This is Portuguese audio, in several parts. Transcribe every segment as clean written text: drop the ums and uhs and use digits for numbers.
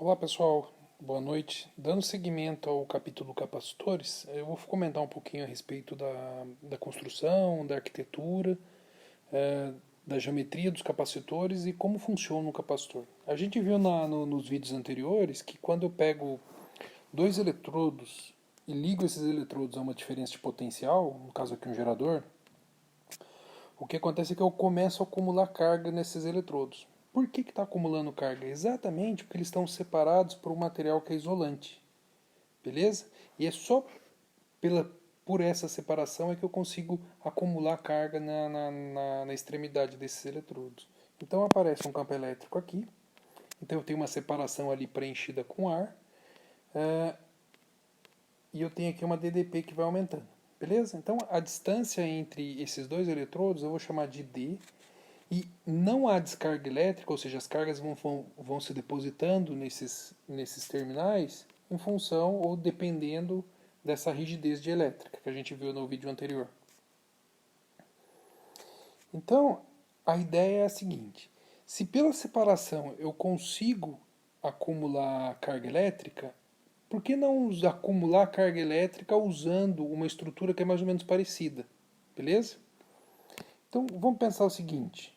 Olá pessoal, boa noite. Dando seguimento ao capítulo capacitores, eu vou comentar um pouquinho a respeito da construção, da arquitetura, da geometria dos capacitores e como funciona o capacitor. A gente viu nos vídeos anteriores que quando eu pego dois eletrodos e ligo esses eletrodos a uma diferença de potencial, no caso aqui um gerador, o que acontece é que eu começo a acumular carga nesses eletrodos. Por que está acumulando carga? Exatamente porque eles estão separados por um material que é isolante. Beleza? E é só por essa separação é que eu consigo acumular carga na extremidade desses eletrodos. Então aparece um campo elétrico aqui, então eu tenho uma separação ali preenchida com ar, uh, e eu tenho aqui uma DDP que vai aumentando. Beleza? Então a distância entre esses dois eletrodos eu vou chamar de D, e não há descarga elétrica, ou seja, as cargas vão se depositando nesses terminais em função ou dependendo dessa rigidez de elétrica que a gente viu no vídeo anterior. Então, a ideia é a seguinte: se pela separação eu consigo acumular carga elétrica, por que não acumular carga elétrica usando uma estrutura que é mais ou menos parecida? Beleza? Então, vamos pensar o seguinte: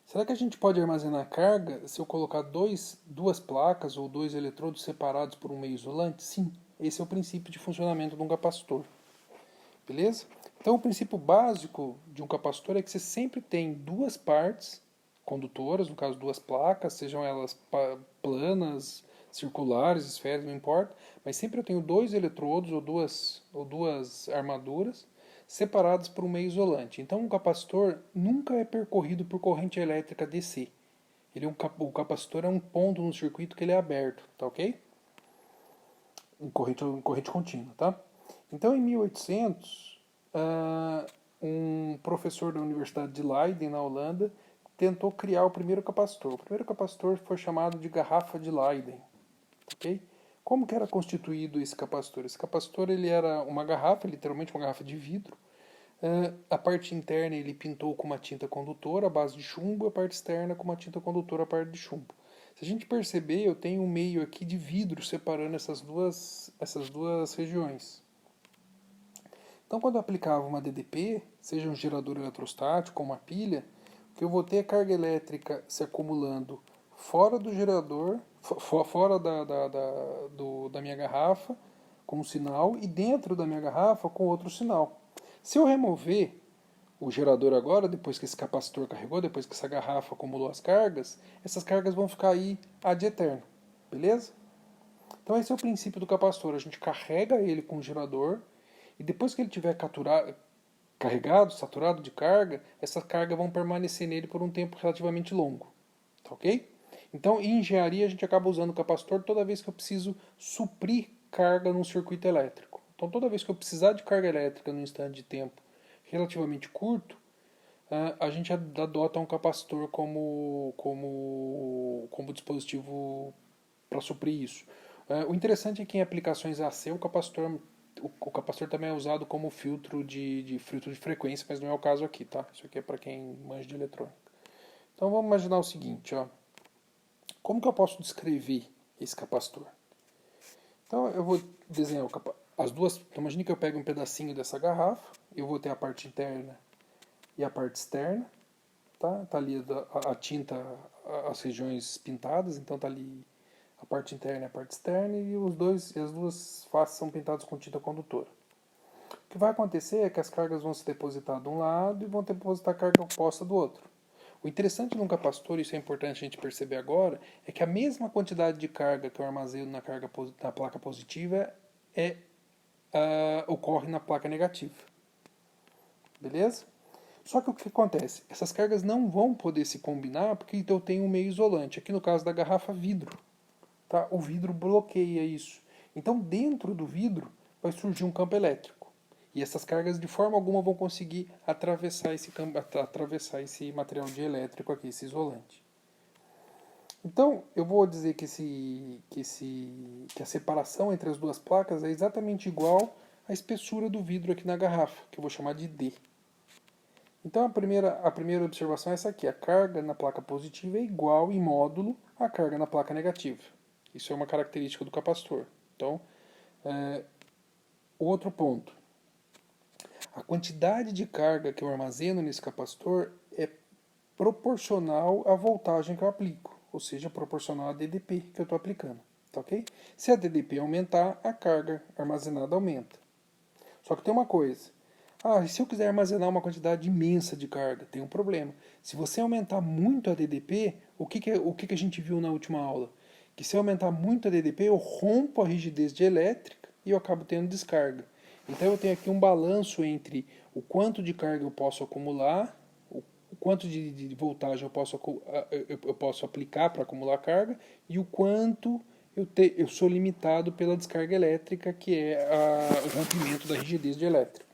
será que a gente pode armazenar carga se eu colocar duas placas ou dois eletrodos separados por um meio isolante? Sim, esse é o princípio de funcionamento de um capacitor. Beleza? Então, o princípio básico de um capacitor é que você sempre tem duas partes condutoras, no caso duas placas, sejam elas planas, circulares, esféricas, não importa, mas sempre eu tenho dois eletrodos ou duas armaduras separadas por um meio isolante. Então, um capacitor nunca é percorrido por corrente elétrica DC. O capacitor é um ponto no circuito que ele é aberto, tá ok? Em corrente contínua, tá? Então, em 1800, um professor da Universidade de Leiden, na Holanda, tentou criar o primeiro capacitor. O primeiro capacitor foi chamado de garrafa de Leiden. Okay? Como que era constituído esse capacitor? Esse capacitor ele era uma garrafa, literalmente uma garrafa de vidro. A parte interna ele pintou com uma tinta condutora, à base de chumbo, a parte externa com uma tinta condutora, à parte de chumbo. Se a gente perceber, eu tenho um meio aqui de vidro separando essas duas regiões. Então, quando eu aplicava uma DDP, seja um gerador eletrostático ou uma pilha, o que eu vou ter é carga elétrica se acumulando fora do gerador, fora da minha garrafa, com um sinal, e dentro da minha garrafa com outro sinal. Se eu remover o gerador agora, depois que esse capacitor carregou, depois que essa garrafa acumulou as cargas, essas cargas vão ficar aí ad eterno. Beleza? Então esse é o princípio do capacitor. A gente carrega ele com o gerador e depois que ele tiver carregado, saturado de carga, essas cargas vão permanecer nele por um tempo relativamente longo. Tá ok? Então, em engenharia, a gente acaba usando o capacitor toda vez que eu preciso suprir carga num circuito elétrico. Então, toda vez que eu precisar de carga elétrica num instante de tempo relativamente curto, a gente adota um capacitor como dispositivo para suprir isso. O interessante é que em aplicações AC o capacitor também é usado como filtro de frequência, mas não é o caso aqui, tá? Isso aqui é para quem manja de eletrônica. Então vamos imaginar o seguinte, ó. Como que eu posso descrever esse capacitor? Então eu vou desenhar as duas. Então imagine que eu pego um pedacinho dessa garrafa, eu vou ter a parte interna e a parte externa, tá? Tá ali a tinta, as regiões pintadas, então tá ali a parte interna e a parte externa, e as duas faces são pintadas com tinta condutora. O que vai acontecer é que as cargas vão se depositar de um lado e vão depositar a carga oposta do outro. O interessante num capacitor, isso é importante a gente perceber agora, é que a mesma quantidade de carga que eu armazeno na placa positiva ocorre na placa negativa. Beleza? Só que o que acontece? Essas cargas não vão poder se combinar porque eu tenho um meio isolante. Aqui no caso da garrafa, vidro. Tá? O vidro bloqueia isso. Então, dentro do vidro vai surgir um campo elétrico. E essas cargas, de forma alguma, vão conseguir atravessar esse material dielétrico aqui, esse isolante. Então, eu vou dizer que a separação entre as duas placas é exatamente igual à espessura do vidro aqui na garrafa, que eu vou chamar de D. Então a primeira observação é essa aqui: a carga na placa positiva é igual em módulo à carga na placa negativa. Isso é uma característica do capacitor. Então, outro ponto: a quantidade de carga que eu armazeno nesse capacitor é proporcional à voltagem que eu aplico, ou seja, proporcional à DDP que eu estou aplicando. Tá ok? Se a DDP aumentar, a carga armazenada aumenta. Só que tem uma coisa: e se eu quiser armazenar uma quantidade imensa de carga? Tem um problema. Se você aumentar muito a DDP, o que a gente viu na última aula? Que se eu aumentar muito a DDP, eu rompo a rigidez dielétrica e eu acabo tendo descarga. Então eu tenho aqui um balanço entre o quanto de carga eu posso acumular, o quanto de voltagem eu posso aplicar para acumular carga e o quanto eu sou limitado pela descarga elétrica, que é o rompimento da rigidez dielétrica.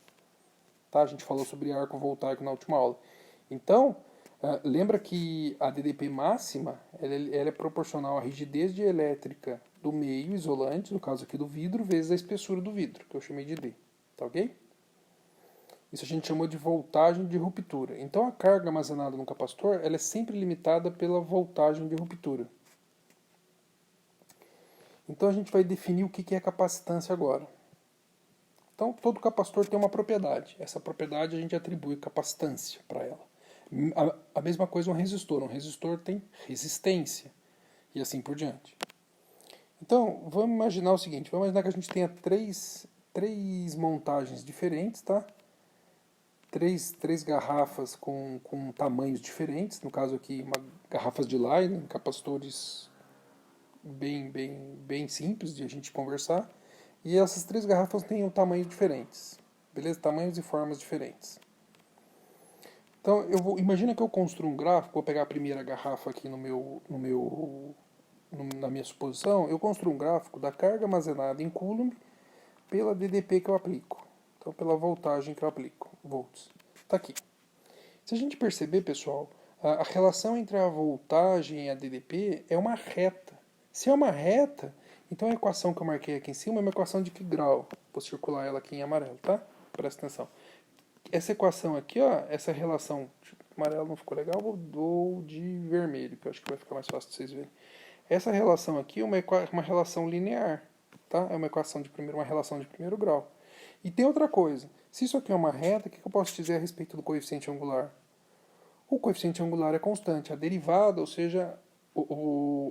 Tá? A gente falou sobre arco voltaico na última aula. Então, lembra que a DDP máxima ela é proporcional à rigidez dielétrica do meio isolante, no caso aqui do vidro, vezes a espessura do vidro, que eu chamei de D. Tá ok? Isso a gente chamou de voltagem de ruptura. Então, a carga armazenada no capacitor ela é sempre limitada pela voltagem de ruptura. Então, a gente vai definir o que é capacitância agora. Então, todo capacitor tem uma propriedade. Essa propriedade a gente atribui capacitância para ela. A mesma coisa um resistor. Um resistor tem resistência e assim por diante. Então, vamos imaginar o seguinte. Vamos imaginar que a gente tenha três montagens diferentes, tá? Três garrafas com tamanhos diferentes. No caso aqui, garrafas de Leyden, capacitores bem simples de a gente conversar. E essas três garrafas têm tamanhos diferentes. Beleza? Tamanhos e formas diferentes. Então, imagina que eu construo um gráfico, vou pegar a primeira garrafa aqui na minha suposição, eu construo um gráfico da carga armazenada em Coulomb pela DDP que eu aplico. Então, pela voltagem que eu aplico, volts. Está aqui. Se a gente perceber, pessoal, a relação entre a voltagem e a DDP é uma reta. Se é uma reta, então a equação que eu marquei aqui em cima é uma equação de que grau? Vou circular ela aqui em amarelo, tá? Presta atenção. Essa equação aqui, ó, essa relação, amarelo não ficou legal, vou de vermelho, que eu acho que vai ficar mais fácil de vocês verem. Essa relação aqui é uma relação linear, tá? É uma relação de primeiro grau. E tem outra coisa, se isso aqui é uma reta, o que eu posso dizer a respeito do coeficiente angular? O coeficiente angular é constante, a derivada, ou seja,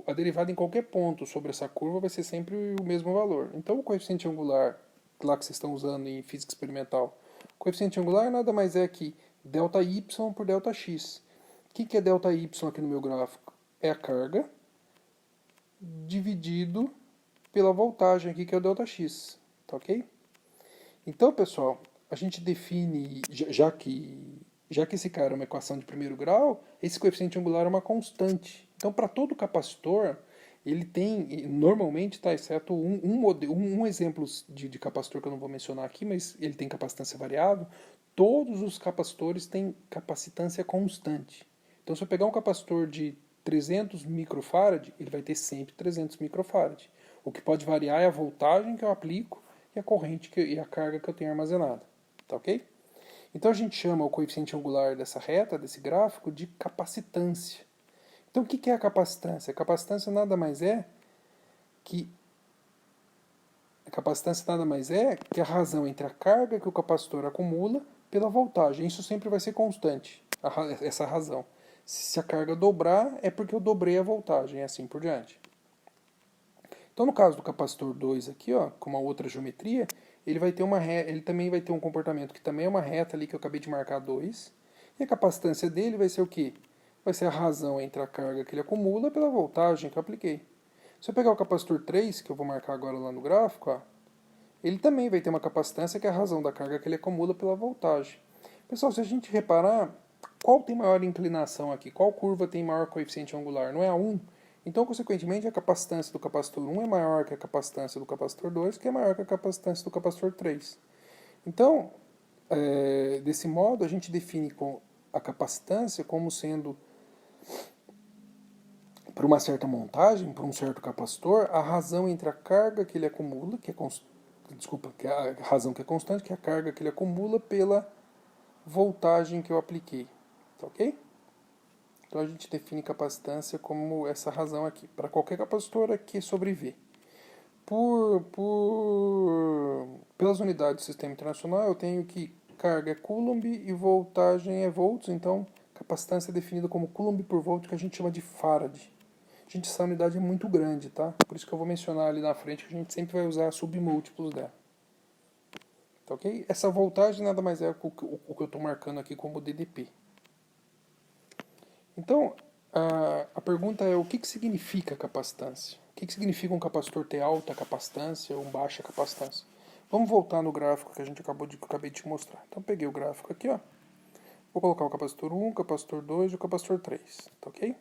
a derivada em qualquer ponto sobre essa curva vai ser sempre o mesmo valor. Então o coeficiente angular, lá que vocês estão usando em física experimental, o coeficiente angular nada mais é que ΔY por ΔX. O que é ΔY aqui no meu gráfico? É a carga dividido pela voltagem aqui, que é o ΔX. Tá ok? Então, pessoal, a gente define, já que esse cara é uma equação de primeiro grau, esse coeficiente angular é uma constante. Então, para todo capacitor, ele tem, normalmente, tá, exceto um exemplo de capacitor que eu não vou mencionar aqui, mas ele tem capacitância variável, todos os capacitores têm capacitância constante. Então, se eu pegar um capacitor de 300 microfarad, ele vai ter sempre 300 microfarad. O que pode variar é a voltagem que eu aplico e a corrente e a carga que eu tenho armazenada. Tá ok? Então a gente chama o coeficiente angular dessa reta, desse gráfico, de capacitância. Então o que é a capacitância? A capacitância nada mais é que a razão entre a carga que o capacitor acumula pela voltagem. Isso sempre vai ser constante, essa razão. Se a carga dobrar, é porque eu dobrei a voltagem, e assim por diante. Então, no caso do capacitor 2 aqui, ó, com uma outra geometria, ele também vai ter um comportamento que também é uma reta ali que eu acabei de marcar 2. E a capacitância dele vai ser o quê? Vai ser a razão entre a carga que ele acumula pela voltagem que eu apliquei. Se eu pegar o capacitor 3, que eu vou marcar agora lá no gráfico, ó, ele também vai ter uma capacitância que é a razão da carga que ele acumula pela voltagem. Pessoal, se a gente reparar, qual tem maior inclinação aqui? Qual curva tem maior coeficiente angular? Não é a 1? Então, consequentemente, a capacitância do capacitor 1 é maior que a capacitância do capacitor 2, que é maior que a capacitância do capacitor 3. Então, desse modo, a gente define a capacitância como sendo, para uma certa montagem, para um certo capacitor, a razão entre a carga que ele acumula, que é a razão que é constante, que é a carga que ele acumula pela voltagem que eu apliquei, tá ok? Então a gente define capacitância como essa razão aqui, para qualquer capacitor que sobreviver. Pelas unidades do sistema internacional, eu tenho que carga é Coulomb e voltagem é volts, então capacitância é definida como Coulomb por volt, que a gente chama de Farad. Gente, essa unidade é muito grande, tá? Por isso que eu vou mencionar ali na frente que a gente sempre vai usar submúltiplos dela. Tá ok? Essa voltagem nada mais é o que eu estou marcando aqui como DDP. Então, a pergunta é o que significa capacitância? O que significa um capacitor ter alta capacitância ou baixa capacitância? Vamos voltar no gráfico que eu acabei de te mostrar. Então, peguei o gráfico aqui, ó. Vou colocar o capacitor 1, o capacitor 2 e o capacitor 3, tá ok?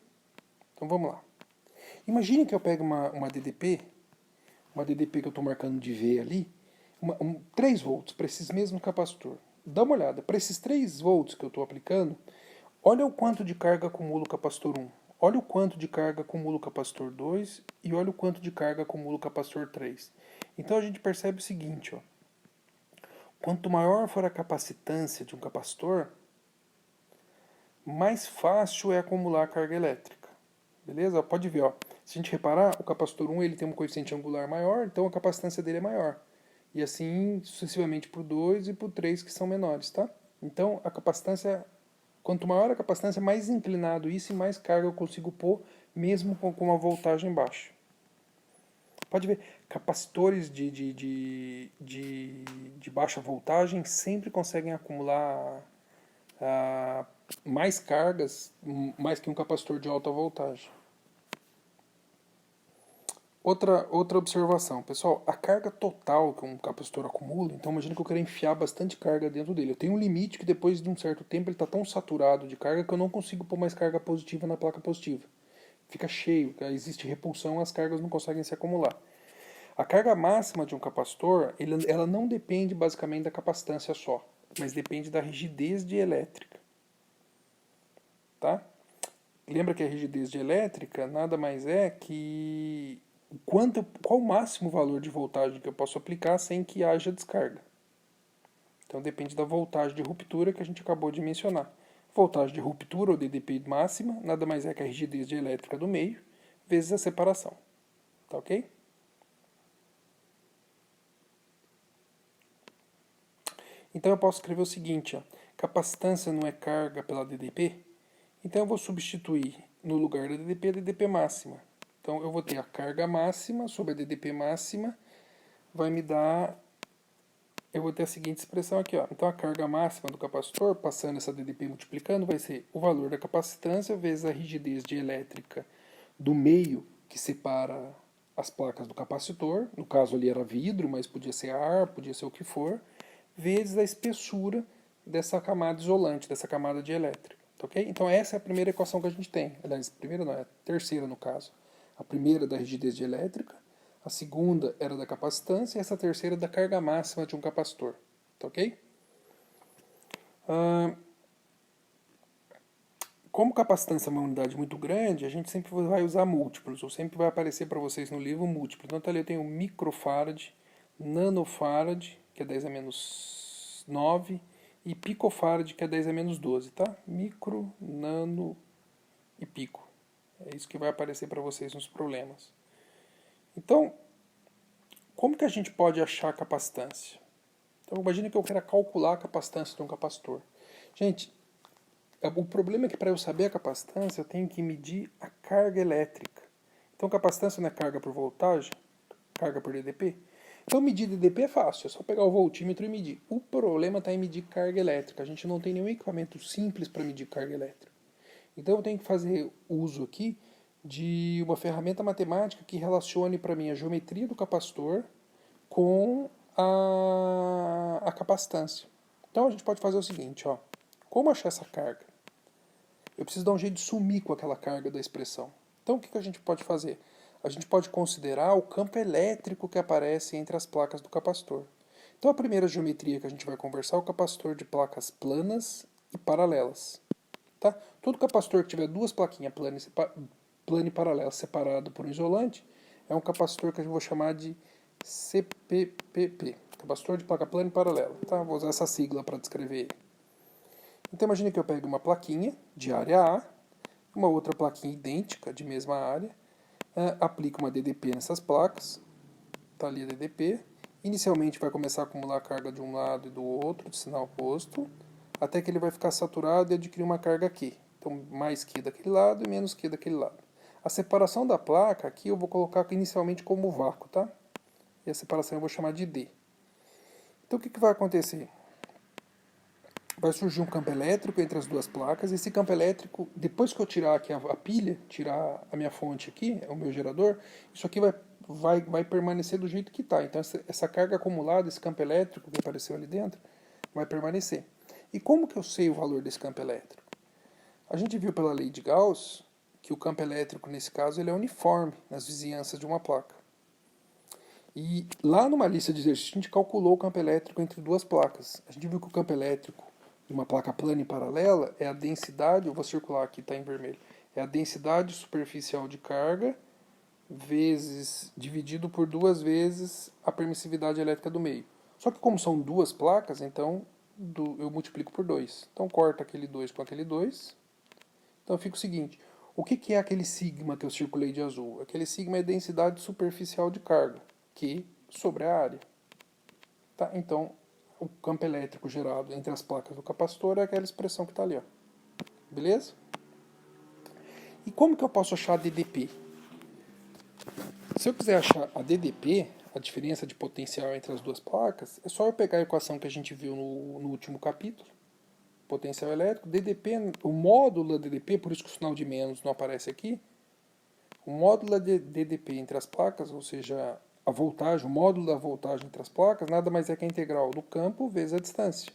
Então, vamos lá. Imagine que eu pego uma DDP que eu estou marcando de V ali, 3 volts para esses mesmos capacitor. Dá uma olhada, para esses 3 volts que eu estou aplicando, olha o quanto de carga acumula o capacitor 1, olha o quanto de carga acumula o capacitor 2 e olha o quanto de carga acumula o capacitor 3. Então a gente percebe o seguinte, ó, quanto maior for a capacitância de um capacitor, mais fácil é acumular carga elétrica. Beleza? Pode ver, ó. Se a gente reparar, o capacitor 1 ele tem um coeficiente angular maior, então a capacitância dele é maior. E assim sucessivamente para o 2 e para o 3 que são menores, tá? Então a capacitância, quanto maior a capacitância, mais inclinado isso e mais carga eu consigo pôr, mesmo com uma voltagem baixa. Pode ver, capacitores de baixa voltagem sempre conseguem acumular mais cargas, mais que um capacitor de alta voltagem. Outra observação, pessoal, a carga total que um capacitor acumula, então imagina que eu quero enfiar bastante carga dentro dele. Eu tenho um limite que depois de um certo tempo ele está tão saturado de carga que eu não consigo pôr mais carga positiva na placa positiva. Fica cheio, existe repulsão, as cargas não conseguem se acumular. A carga máxima de um capacitor, ela não depende basicamente da capacitância só, mas depende da rigidez dielétrica. Tá? Lembra que a rigidez dielétrica nada mais é que qual o máximo valor de voltagem que eu posso aplicar sem que haja descarga. Então depende da voltagem de ruptura que a gente acabou de mencionar. Voltagem de ruptura, ou DDP máxima, nada mais é que a rigidez dielétrica do meio, vezes a separação. Tá ok? Então eu posso escrever o seguinte, ó, capacitância não é carga pela DDP, então eu vou substituir no lugar da DDP a DDP máxima. Então eu vou ter a carga máxima sobre a DDP máxima, vai me dar, eu vou ter a seguinte expressão aqui, ó. Então a carga máxima do capacitor, passando essa DDP multiplicando, vai ser o valor da capacitância vezes a rigidez dielétrica do meio que separa as placas do capacitor, no caso ali era vidro, mas podia ser ar, podia ser o que for, vezes a espessura dessa camada isolante, dessa camada dielétrica. Okay? Então essa é a primeira equação que a gente tem. Aliás, a primeira não, é a terceira no caso. A primeira da rigidez dielétrica, a segunda era da capacitância e essa terceira da carga máxima de um capacitor. Tá ok? Como capacitância é uma unidade muito grande, a gente sempre vai usar múltiplos, ou sempre vai aparecer para vocês no livro múltiplos. Então ali eu tenho microfarad, nanofarad, que é 10 a menos 9, e picofarad, que é 10 a menos 12, tá? Micro, nano e pico. É isso que vai aparecer para vocês nos problemas. Então, como que a gente pode achar a capacitância? Então, imagine que eu quero calcular a capacitância de um capacitor. Gente, o problema é que para eu saber a capacitância, eu tenho que medir a carga elétrica. Então, capacitância não é carga por voltagem, carga por DDP. Então, medir DDP é fácil, é só pegar o voltímetro e medir. O problema está em medir carga elétrica. A gente não tem nenhum equipamento simples para medir carga elétrica. Então, eu tenho que fazer uso aqui de uma ferramenta matemática que relacione para mim a geometria do capacitor com a capacitância. Então, a gente pode fazer o seguinte, ó. Como achar essa carga? Eu preciso dar um jeito de sumir com aquela carga da expressão. Então, o que a gente pode fazer? A gente pode considerar o campo elétrico que aparece entre as placas do capacitor. Então, a primeira geometria que a gente vai conversar é o capacitor de placas planas e paralelas. Tá? Todo capacitor que tiver duas plaquinhas plana e paralela separado por um isolante é um capacitor que eu vou chamar de CPPP, capacitor de placa plana e paralela. Tá? Vou usar essa sigla para descrever ele. Então imagine que eu pego uma plaquinha de área A, uma outra plaquinha idêntica de mesma área, aplico uma DDP nessas placas, está ali a DDP, inicialmente vai começar a acumular carga de um lado e do outro, de sinal oposto, até que ele vai ficar saturado e adquirir uma carga Q. Então mais Q daquele lado e menos Q daquele lado. A separação da placa aqui eu vou colocar inicialmente como vácuo, tá? E a separação eu vou chamar de D. Então o que vai acontecer? Vai surgir um campo elétrico entre as duas placas. Esse campo elétrico, depois que eu tirar aqui a pilha, tirar a minha fonte aqui, o meu gerador, isso aqui vai permanecer do jeito que está. Então essa carga acumulada, esse campo elétrico que apareceu ali dentro, vai permanecer. E como que eu sei o valor desse campo elétrico? A gente viu pela lei de Gauss que o campo elétrico, nesse caso, ele é uniforme nas vizinhanças de uma placa. E lá numa lista de exercícios, a gente calculou o campo elétrico entre duas placas. A gente viu que o campo elétrico de uma placa plana e paralela é a densidade, eu vou circular aqui, está em vermelho, é a densidade superficial de carga dividido por 2 vezes a permissividade elétrica do meio. Só que como são duas placas, então eu multiplico por 2. Então corta aquele 2 com aquele 2. Então fica o seguinte, o que é aquele sigma que eu circulei de azul? Aquele sigma é a densidade superficial de carga, Q sobre a área. Tá? Então, o campo elétrico gerado entre as placas do capacitor é aquela expressão que está ali. Ó. Beleza? E como que eu posso achar a DDP? Se eu quiser achar a DDP, a diferença de potencial entre as duas placas, é só eu pegar a equação que a gente viu no último capítulo, potencial elétrico, DDP, o módulo da DDP, por isso que o sinal de menos não aparece aqui, o módulo da DDP entre as placas, ou seja, a voltagem, o módulo da voltagem entre as placas, nada mais é que a integral do campo vezes a distância.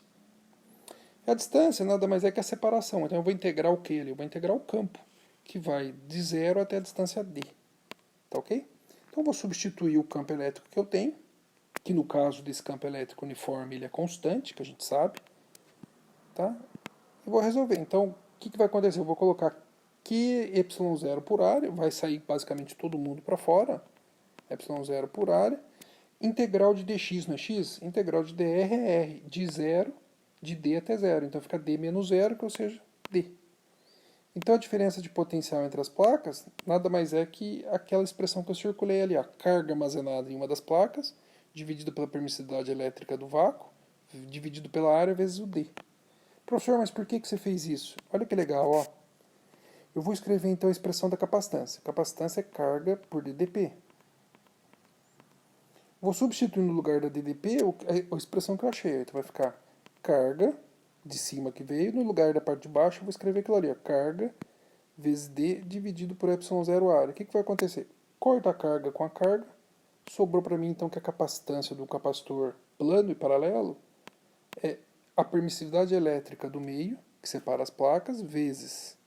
E a distância nada mais é que a separação. Então eu vou integrar o que ali? Eu vou integrar o campo, que vai de 0 até a distância d. Tá ok? Então eu vou substituir o campo elétrico que eu tenho, que no caso desse campo elétrico uniforme ele é constante, que a gente sabe. Tá? E vou resolver. Então o que vai acontecer? Eu vou colocar Qy0 por área, vai sair basicamente todo mundo para fora, ε0 por área, integral de dx não é x? Integral de dr é r, de 0, de d até 0, então fica d menos 0, que ou seja, d. Então a diferença de potencial entre as placas nada mais é que aquela expressão que eu circulei ali, a carga armazenada em uma das placas, dividido pela permissividade elétrica do vácuo, dividido pela área vezes o d. Professor, mas por que você fez isso? Olha que legal, ó. Eu vou escrever então a expressão da capacitância. Capacitância é carga por DDP. Vou substituir no lugar da DDP a expressão que eu achei. Então vai ficar carga de cima que veio, no lugar da parte de baixo eu vou escrever aquilo ali, ó, carga vezes D dividido por ε0 área. O que vai acontecer? Corta a carga com a carga, sobrou para mim então que a capacitância do capacitor plano e paralelo é a permissividade elétrica do meio, que separa as placas, vezes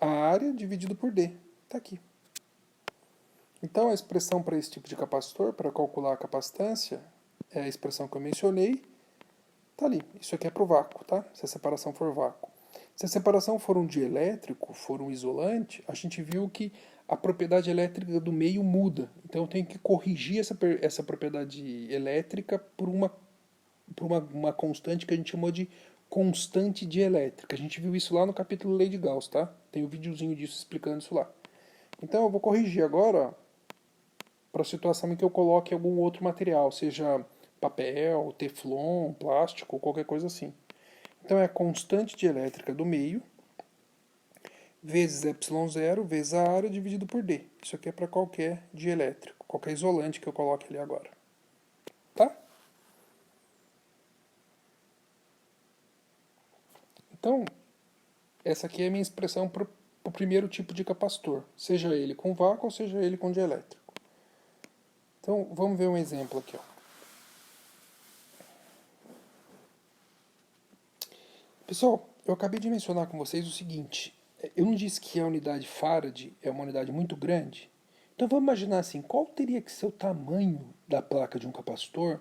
a área dividido por D. Está aqui. Então a expressão para esse tipo de capacitor, para calcular a capacitância, é a expressão que eu mencionei, está ali. Isso aqui é para o vácuo, tá? Se a separação for vácuo. Se a separação for um dielétrico, for um isolante, a gente viu que a propriedade elétrica do meio muda. Então eu tenho que corrigir essa propriedade elétrica por uma constante que a gente chamou de constante dielétrica. A gente viu isso lá no capítulo Lei de Gauss, tá? Tem um videozinho disso explicando isso lá. Então eu vou corrigir agora para a situação em que eu coloque algum outro material, seja papel, teflon, plástico, qualquer coisa assim. Então é a constante dielétrica do meio vezes ε0 vezes a área dividido por D. Isso aqui é para qualquer dielétrico, qualquer isolante que eu coloque ali agora. Tá? Então, essa aqui é a minha expressão para o primeiro tipo de capacitor, seja ele com vácuo ou seja ele com dielétrico. Então, vamos ver um exemplo aqui. Ó. Pessoal, eu acabei de mencionar com vocês o seguinte, eu não disse que a unidade Farad é uma unidade muito grande? Então vamos imaginar assim, qual teria que ser o tamanho da placa de um capacitor,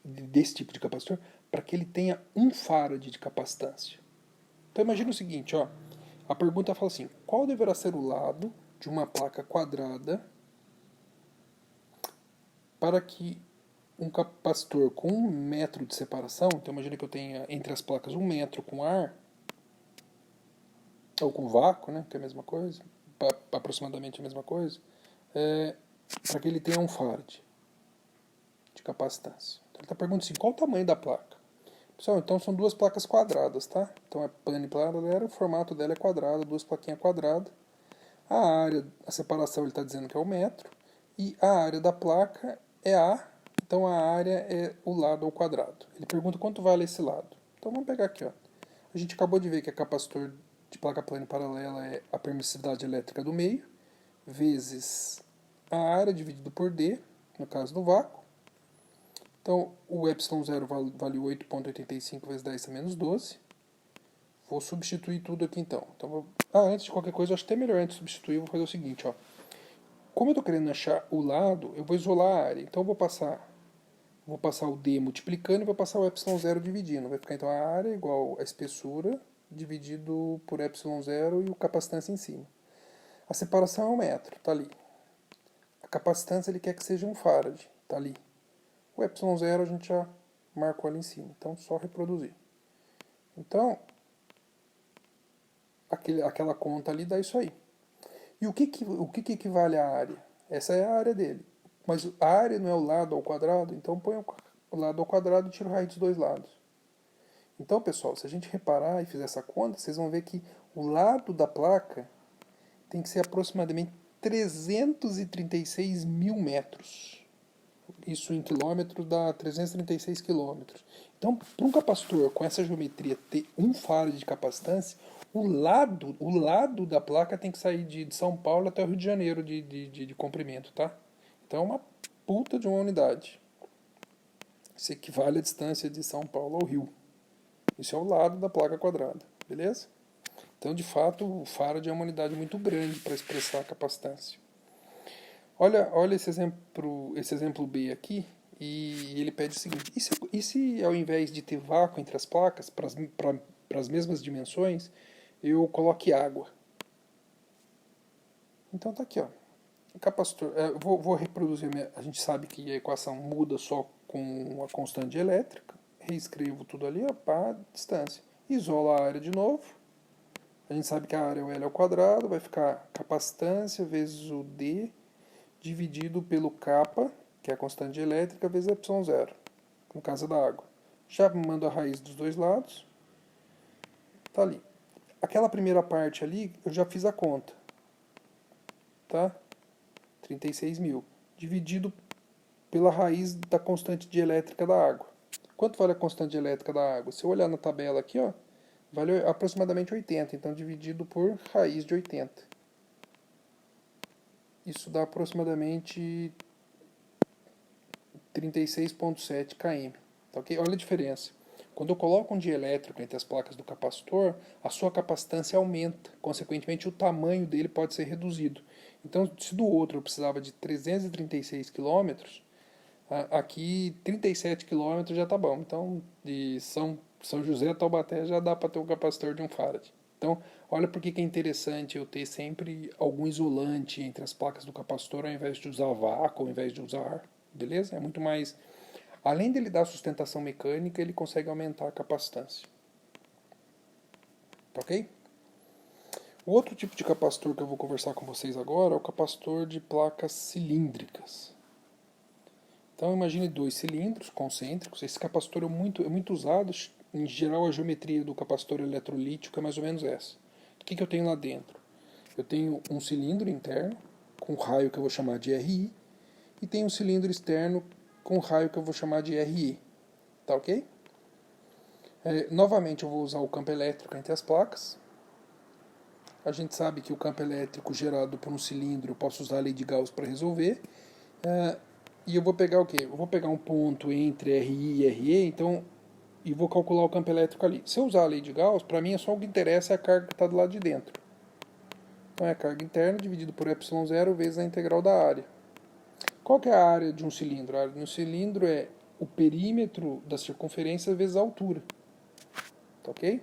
desse tipo de capacitor, para que ele tenha 1 farad de capacitância? Então imagina o seguinte, ó, a pergunta fala assim, qual deverá ser o lado de uma placa quadrada para que um capacitor com 1 metro de separação, então imagina que eu tenha entre as placas 1 metro com ar, ou com vácuo, né, que é a mesma coisa, aproximadamente a mesma coisa, para que ele tenha 1 farad de capacitância. Então ele está perguntando assim, qual o tamanho da placa? Pessoal, então são 2 placas quadradas, tá? Então é pane paralela, o formato dela é quadrado, 2 plaquinhas quadradas. A área, a separação ele está dizendo que é 1 metro, e a área da placa é A, então a área é o lado ao quadrado. Ele pergunta quanto vale esse lado. Então vamos pegar aqui, ó. A gente acabou de ver que a capacitor de placa plana paralela é a permissividade elétrica do meio, vezes a área dividido por D, no caso do vácuo. Então o ε0 vale 8,85 vezes 10 a menos 12. Vou substituir tudo aqui então. Antes de qualquer coisa, eu acho até melhor antes de substituir, vou fazer o seguinte, ó. Como eu estou querendo achar o lado, eu vou isolar a área. Então eu vou passar o D multiplicando e vou passar o ε0 dividindo. Vai ficar então a área igual a espessura dividido por ε0 e o capacitância em cima. A separação é 1 metro, está ali. A capacitância ele quer que seja 1 farad, está ali. O ε0 a gente já marcou ali em cima, então só reproduzir. Então, aquela conta ali dá isso aí. E o que equivale à área? Essa é a área dele. Mas a área não é o lado ao quadrado, então põe o lado ao quadrado e tira o raiz dos dois lados. Então, pessoal, se a gente reparar e fizer essa conta, vocês vão ver que o lado da placa tem que ser aproximadamente 336 mil metros. Isso em quilômetros dá 336 quilômetros. Então, para um capacitor com essa geometria ter 1 farad de capacitância, o lado da placa tem que sair de São Paulo até o Rio de Janeiro de comprimento, tá? Então é uma puta de uma unidade. Isso equivale à distância de São Paulo ao Rio. Isso é o lado da placa quadrada, beleza? Então, de fato, o farad é uma unidade muito grande para expressar a capacitância. Olha esse exemplo B aqui, e ele pede o seguinte, e se ao invés de ter vácuo entre as placas, para as mesmas dimensões, eu coloque água? Então tá aqui, ó. O capacitor, vou reproduzir, a gente sabe que a equação muda só com a constante elétrica, reescrevo tudo ali, ó, para distância. Isola a área de novo, a gente sabe que a área é o L ao quadrado, vai ficar capacitância vezes o D, dividido pelo kappa, que é a constante elétrica, vezes ε0, no caso da água. Já mando a raiz dos dois lados, tá ali. Aquela primeira parte ali, eu já fiz a conta, tá? 36 mil, dividido pela raiz da constante de elétrica da água. Quanto vale a constante elétrica da água? Se eu olhar na tabela aqui, ó, vale aproximadamente 80, então dividido por raiz de 80. Isso dá aproximadamente 36,7 km. Tá, okay? Olha a diferença. Quando eu coloco um dielétrico entre as placas do capacitor, a sua capacitância aumenta. Consequentemente, o tamanho dele pode ser reduzido. Então, se do outro eu precisava de 336 km, aqui 37 km já está bom. Então, de São José a Taubaté já dá para ter um capacitor de 1 farad. Então, olha por que é interessante eu ter sempre algum isolante entre as placas do capacitor ao invés de usar vácuo, ao invés de usar ar. Beleza? É muito mais... Além dele dar sustentação mecânica, ele consegue aumentar a capacitância. Tá ok? O outro tipo de capacitor que eu vou conversar com vocês agora é o capacitor de placas cilíndricas. Então imagine 2 cilindros concêntricos. Esse capacitor é muito usado. Em geral, a geometria do capacitor eletrolítico é mais ou menos essa. O que eu tenho lá dentro? Eu tenho um cilindro interno, com raio que eu vou chamar de RI, e tenho um cilindro externo com raio que eu vou chamar de RE. Tá ok? Novamente eu vou usar o campo elétrico entre as placas. A gente sabe que o campo elétrico gerado por um cilindro eu posso usar a lei de Gauss para resolver. E eu vou pegar o quê? Eu vou pegar um ponto entre RI e RE, então, e vou calcular o campo elétrico ali. Se eu usar a lei de Gauss, para mim só o que interessa é a carga que está do lado de dentro. Então é a carga interna dividido por ε0 vezes a integral da área. Qual que é a área de um cilindro? A área de um cilindro é o perímetro da circunferência vezes a altura. Tá ok?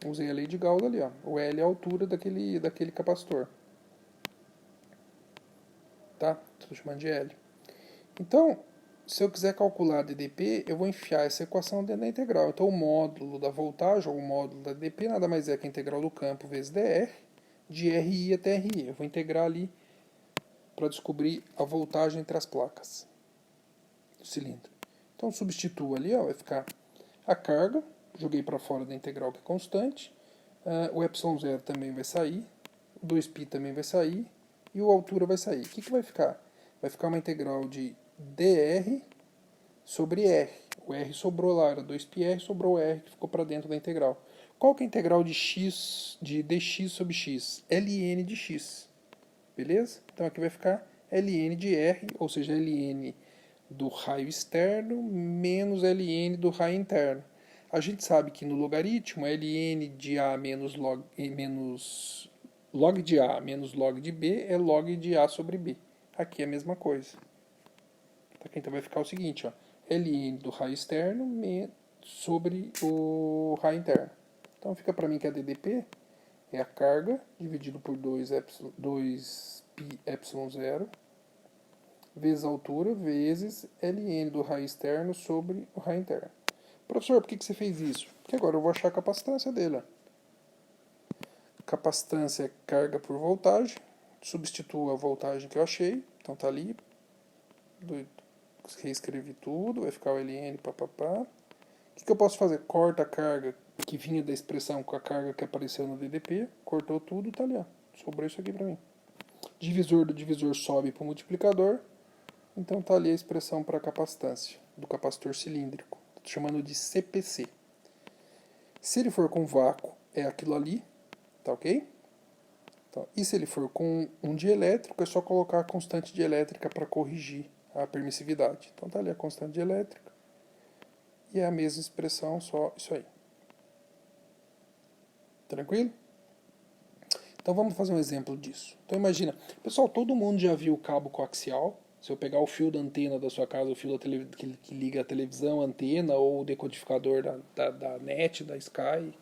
Usei a lei de Gauss ali, ó. O L é a altura daquele capacitor. Tá? Estou chamando de L. Então, se eu quiser calcular a DDP, eu vou enfiar essa equação dentro da integral. Então, o módulo da voltagem, ou o módulo da DDP, nada mais é que a integral do campo vezes dr, de RI até RE. Eu vou integrar ali para descobrir a voltagem entre as placas do cilindro. Então, substituo ali, ó, vai ficar a carga, joguei para fora da integral que é constante, o ε0 também vai sair, o 2π também vai sair, e a altura vai sair. O que vai ficar? Vai ficar uma integral de dr sobre r. O r sobrou lá, era 2πr, sobrou o r que ficou para dentro da integral. Qual que é a integral de x, de dx sobre x? ln de x. Beleza? Então aqui vai ficar ln de r, ou seja, ln do raio externo menos ln do raio interno. A gente sabe que no logaritmo, ln de a menos log de a menos log de b é log de a sobre b. Aqui é a mesma coisa. Então vai ficar o seguinte, ó, ln do raio externo sobre o raio interno. Então fica para mim que a DDP é a carga dividido por 2πε0 vezes a altura vezes ln do raio externo sobre o raio interno. Professor, por que você fez isso? Porque agora eu vou achar a capacitância dele. Ó. Capacitância é carga por voltagem. Substituo a voltagem que eu achei. Então tá ali. Reescrevi tudo. Vai ficar o ln, papapá. O que eu posso fazer? Corta a carga que vinha da expressão com a carga que apareceu no DDP. Cortou tudo, tá ali. Ó. Sobrou isso aqui para mim. Divisor do divisor sobe para o multiplicador. Então tá ali a expressão para a capacitância do capacitor cilíndrico. Estou chamando de CPC. Se ele for com vácuo, é aquilo ali. Tá ok? Então, e se ele for com um dielétrico, é só colocar a constante dielétrica para corrigir a permissividade. Então tá ali a constante dielétrica. E é a mesma expressão, só isso aí. Tranquilo? Então vamos fazer um exemplo disso. Então imagina, pessoal, todo mundo já viu o cabo coaxial. Se eu pegar o fio da antena da sua casa, o fio que liga a televisão, a antena, ou o decodificador da NET, da Sky,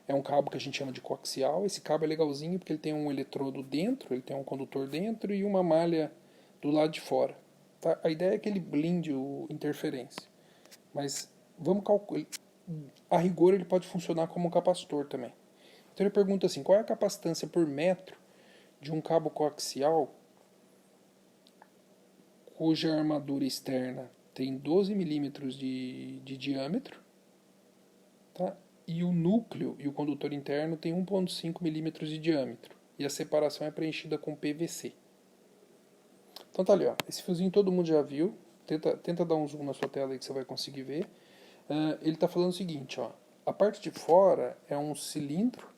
é um cabo que a gente chama de coaxial. Esse cabo é legalzinho porque ele tem um eletrodo dentro, ele tem um condutor dentro e uma malha do lado de fora. Tá? A ideia é que ele blinde a interferência. Mas vamos calcular. A rigor ele pode funcionar como um capacitor também. Então ele pergunta assim, qual é a capacitância por metro de um cabo coaxial cuja armadura externa tem 12 milímetros de diâmetro, tá? E o núcleo e o condutor interno tem 1,5 milímetros de diâmetro. E a separação é preenchida com PVC. Então tá ali, ó. Esse fiozinho todo mundo já viu. Tenta dar um zoom na sua tela aí que você vai conseguir ver. Ele está falando o seguinte, ó. A parte de fora é um cilindro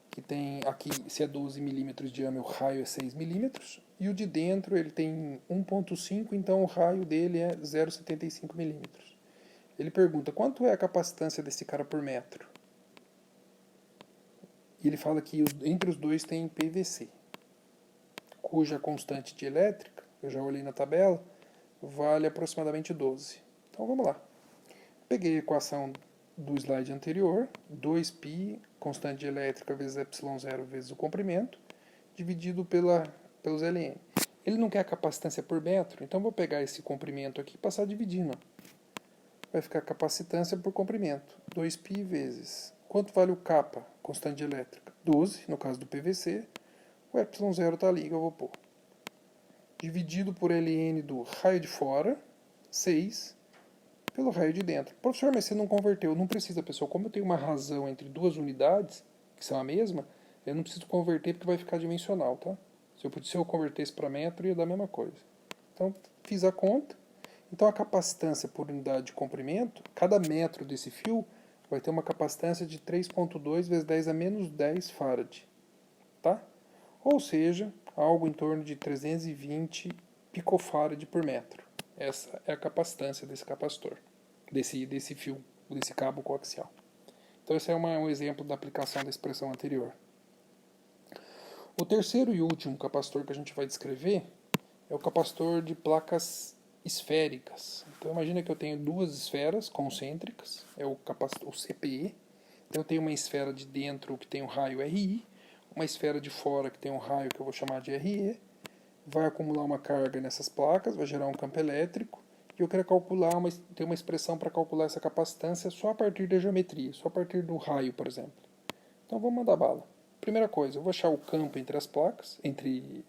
que tem aqui, se é 12 milímetros de diâmetro, o raio é 6 milímetros. E o de dentro ele tem 1,5, então o raio dele é 0,75 milímetros. Ele pergunta, quanto é a capacitância desse cara por metro? E ele fala que entre os dois tem PVC, cuja constante de elétrica, eu já olhei na tabela, vale aproximadamente 12. Então vamos lá. Peguei a equação do slide anterior, 2π, constante de elétrica vezes ε0 vezes o comprimento, dividido pelos ln. Ele não quer a capacitância por metro, então vou pegar esse comprimento aqui e passar dividindo. Vai ficar capacitância por comprimento, 2π vezes. Quanto vale o kappa, constante de elétrica? 12, no caso do PVC. O ε0 está ali que eu vou pôr. Dividido por ln do raio de fora, 6, pelo raio de dentro. Professor, mas você não converteu. Não precisa, pessoal. Como eu tenho uma razão entre duas unidades, que são a mesma, eu não preciso converter porque vai ficar dimensional, tá? Se eu convertesse para metro, ia dar a mesma coisa. Então, fiz a conta. Então, a capacitância por unidade de comprimento, cada metro desse fio vai ter uma capacitância de 3,2 vezes 10 a menos 10 farad. Tá? Ou seja, algo em torno de 320 picofarad por metro. Essa é a capacitância desse capacitor, desse fio, desse cabo coaxial. Então, esse é um exemplo da aplicação da expressão anterior. O terceiro e último capacitor que a gente vai descrever é o capacitor de placas esféricas. Então imagina que eu tenho duas esferas concêntricas, é o capacitor, o CPE. Então eu tenho uma esfera de dentro que tem um raio RI, uma esfera de fora que tem um raio que eu vou chamar de RE. Vai acumular uma carga nessas placas, vai gerar um campo elétrico, e eu quero calcular, ter uma expressão para calcular essa capacitância só a partir da geometria, só a partir do raio, por exemplo. Então vamos mandar bala. Primeira coisa, eu vou achar o campo entre as placas, entre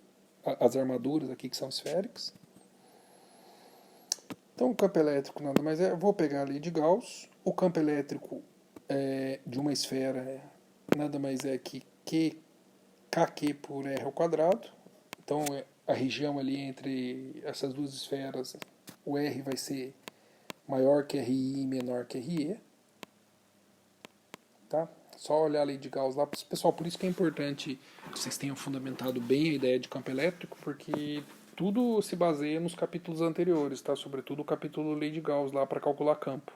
as armaduras aqui que são esféricas. Então o campo elétrico nada mais é, eu vou pegar a lei de Gauss, o campo elétrico de uma esfera nada mais é que kq por r ao quadrado. Então a região ali entre essas duas esferas, o r vai ser maior que RI e menor que RE. Tá? Só olhar a lei de Gauss lá. Pessoal, por isso que é importante que vocês tenham fundamentado bem a ideia de campo elétrico, porque tudo se baseia nos capítulos anteriores, tá? Sobretudo o capítulo lei de Gauss lá para calcular campo.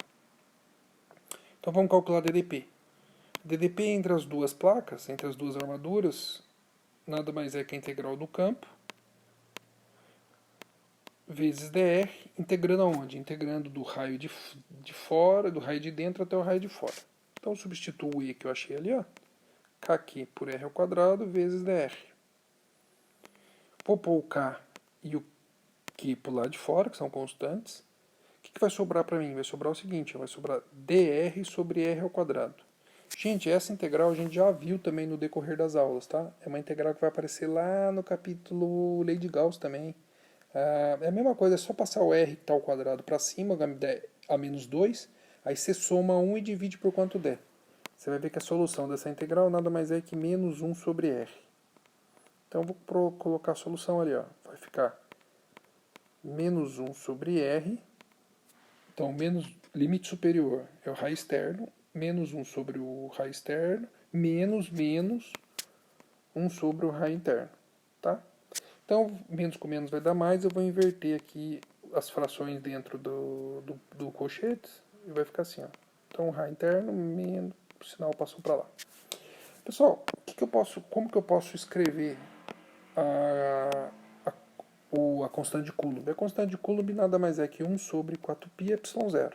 Então vamos calcular DDP. DDP entre as duas placas, entre as duas armaduras, nada mais é que a integral do campo vezes dr, integrando aonde? Integrando do raio de fora, do raio de dentro até o raio de fora. Então substituo o E que eu achei ali, ó, kq por r ao quadrado vezes dr. Vou pôr o k e o q para o lado de fora, que são constantes. O que vai sobrar para mim? Vai sobrar o seguinte, vai sobrar dr sobre r ao quadrado. Gente, essa integral a gente já viu também no decorrer das aulas, tá? É uma integral que vai aparecer lá no capítulo Lei de Gauss também. É a mesma coisa, é só passar o r que está ao quadrado para cima, a menos 2, aí você soma 1 e divide por quanto der. Você vai ver que a solução dessa integral nada mais é que menos 1 sobre r. Então eu vou colocar a solução ali, ó. Vai ficar menos 1 sobre r. Então, limite superior é o raio externo, menos 1 sobre o raio externo, menos 1 sobre o raio interno. Tá? Então, menos com menos vai dar mais, eu vou inverter aqui as frações dentro do colchete e vai ficar assim, ó. Então, raio interno, menos, o sinal passou para lá. Pessoal, como que eu posso escrever a constante de Coulomb? A constante de Coulomb nada mais é que 1 sobre 4π ε0.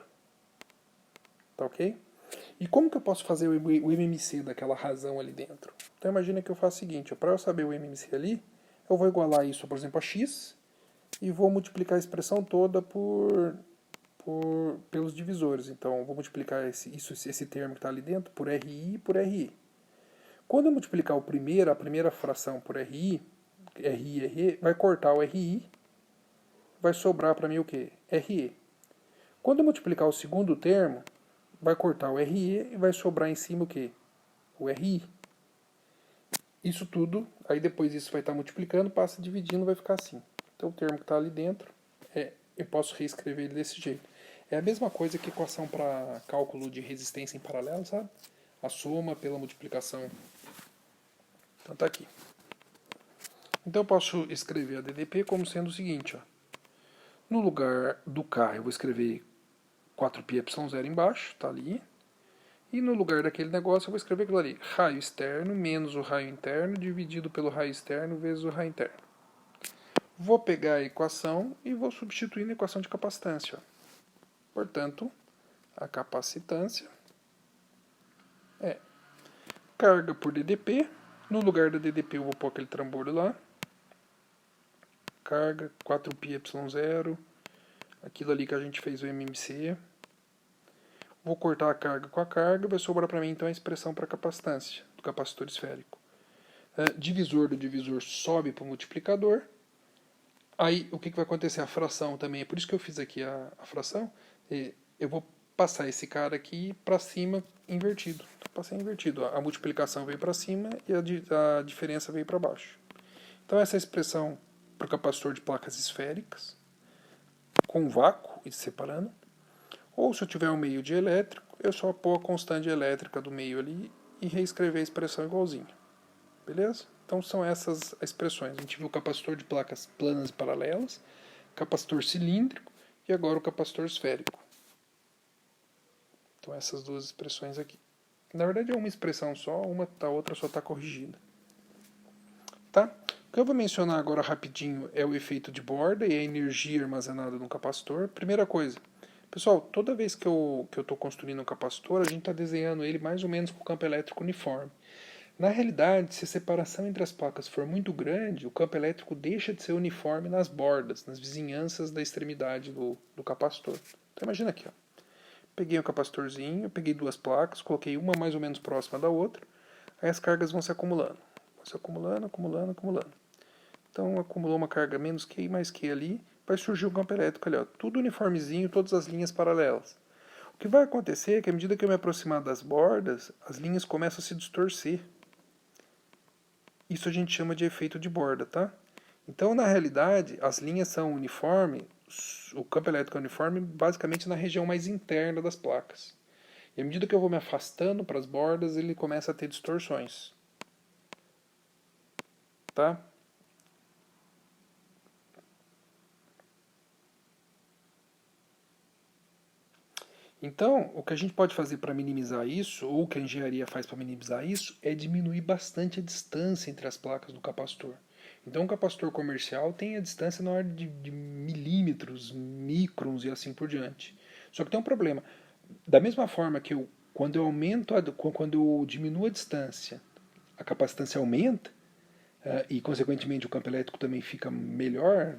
Tá ok? E como que eu posso fazer o MMC daquela razão ali dentro? Então imagina que eu faço o seguinte, para eu saber o MMC ali, eu vou igualar isso, por exemplo, a x, e vou multiplicar a expressão toda pelos divisores. Então, eu vou multiplicar esse termo que está ali dentro por RI e por RI. Quando eu multiplicar a primeira fração por RI, vai cortar o RI, vai sobrar para mim o quê? RE. Quando eu multiplicar o segundo termo, vai cortar o RE e vai sobrar em cima o quê? O RI. Isso tudo, aí depois isso vai estar multiplicando, passa dividindo, vai ficar assim. Então o termo que está ali dentro, eu posso reescrever ele desse jeito. É a mesma coisa que equação para cálculo de resistência em paralelo, sabe? A soma pela multiplicação. Então tá aqui. Então eu posso escrever a DDP como sendo o seguinte, ó. No lugar do K eu vou escrever 4π ε0 embaixo, tá ali. E no lugar daquele negócio eu vou escrever aquilo ali, raio externo menos o raio interno dividido pelo raio externo vezes o raio interno. Vou pegar a equação e vou substituir na equação de capacitância. Portanto, a capacitância é carga por DDP. No lugar da DDP eu vou pôr aquele trambolho lá. Carga 4π ε0. Aquilo ali que a gente fez o MMC. Vou cortar a carga com a carga, vai sobrar para mim então a expressão para a capacitância do capacitor esférico. Divisor do divisor sobe para o multiplicador. Aí o que vai acontecer? A fração também. É por isso que eu fiz aqui a fração. Eu vou passar esse cara aqui para cima invertido. Passei invertido. A multiplicação veio para cima e a diferença veio para baixo. Então essa é a expressão para o capacitor de placas esféricas, com vácuo e separando. Ou se eu tiver um meio de elétrico, eu só pôr a constante elétrica do meio ali e reescrever a expressão igualzinha. Beleza? Então são essas as expressões. A gente viu o capacitor de placas planas e paralelas, capacitor cilíndrico e agora o capacitor esférico. Então essas duas expressões aqui. Na verdade é uma expressão só, a outra só está corrigida. Tá? O que eu vou mencionar agora rapidinho é o efeito de borda e a energia armazenada no capacitor. Primeira coisa, pessoal, toda vez que eu estou construindo um capacitor, a gente está desenhando ele mais ou menos com o campo elétrico uniforme. Na realidade, se a separação entre as placas for muito grande, o campo elétrico deixa de ser uniforme nas bordas, nas vizinhanças da extremidade do capacitor. Então imagina aqui, ó. Peguei um capacitorzinho, peguei duas placas, coloquei uma mais ou menos próxima da outra, aí as cargas vão se acumulando. Vão se acumulando, acumulando, acumulando. Então acumulou uma carga menos Q mais Q ali, vai surgir o campo elétrico ali, ó. Tudo uniformezinho, todas as linhas paralelas. O que vai acontecer é que à medida que eu me aproximar das bordas, as linhas começam a se distorcer. Isso a gente chama de efeito de borda, tá? Então, na realidade, as linhas são uniformes, o campo elétrico é uniforme basicamente na região mais interna das placas. E à medida que eu vou me afastando para as bordas, ele começa a ter distorções. Tá? Então, o que a gente pode fazer para minimizar isso, ou o que a engenharia faz para minimizar isso, é diminuir bastante a distância entre as placas do capacitor. Então, um capacitor comercial tem a distância na ordem de milímetros, microns e assim por diante. Só que tem um problema. Da mesma forma que quando eu diminuo a distância, a capacitância aumenta, e consequentemente o campo elétrico também fica melhor,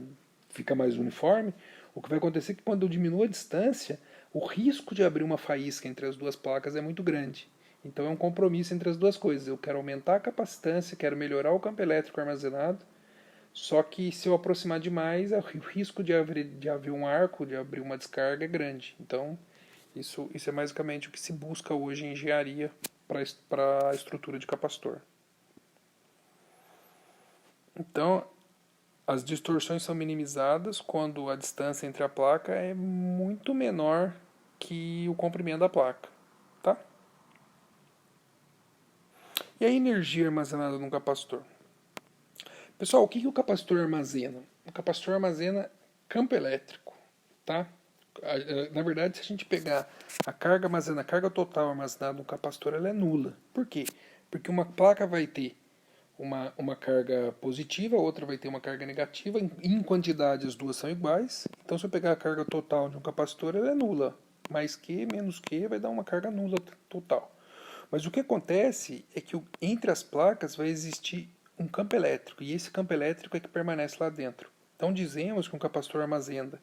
fica mais uniforme, o que vai acontecer é que quando eu diminuo a distância, o risco de abrir uma faísca entre as duas placas é muito grande. Então é um compromisso entre as duas coisas. Eu quero aumentar a capacitância, quero melhorar o campo elétrico armazenado, só que se eu aproximar demais, o risco de haver um arco, de abrir uma descarga é grande. Então isso é basicamente o que se busca hoje em engenharia para a estrutura de capacitor. Então, as distorções são minimizadas quando a distância entre a placa é muito menor que o comprimento da placa, tá? E a energia armazenada num capacitor? Pessoal, o que o capacitor armazena? O capacitor armazena campo elétrico, tá? Na verdade, se a gente pegar a carga total armazenada no capacitor, ela é nula. Por quê? Porque uma placa vai ter uma carga positiva, a outra vai ter uma carga negativa. Em quantidade, as duas são iguais. Então, se eu pegar a carga total de um capacitor, ela é nula. Mais Q menos Q vai dar uma carga nula total. Mas o que acontece é que entre as placas vai existir um campo elétrico, e esse campo elétrico é que permanece lá dentro. Então, dizemos que um capacitor armazena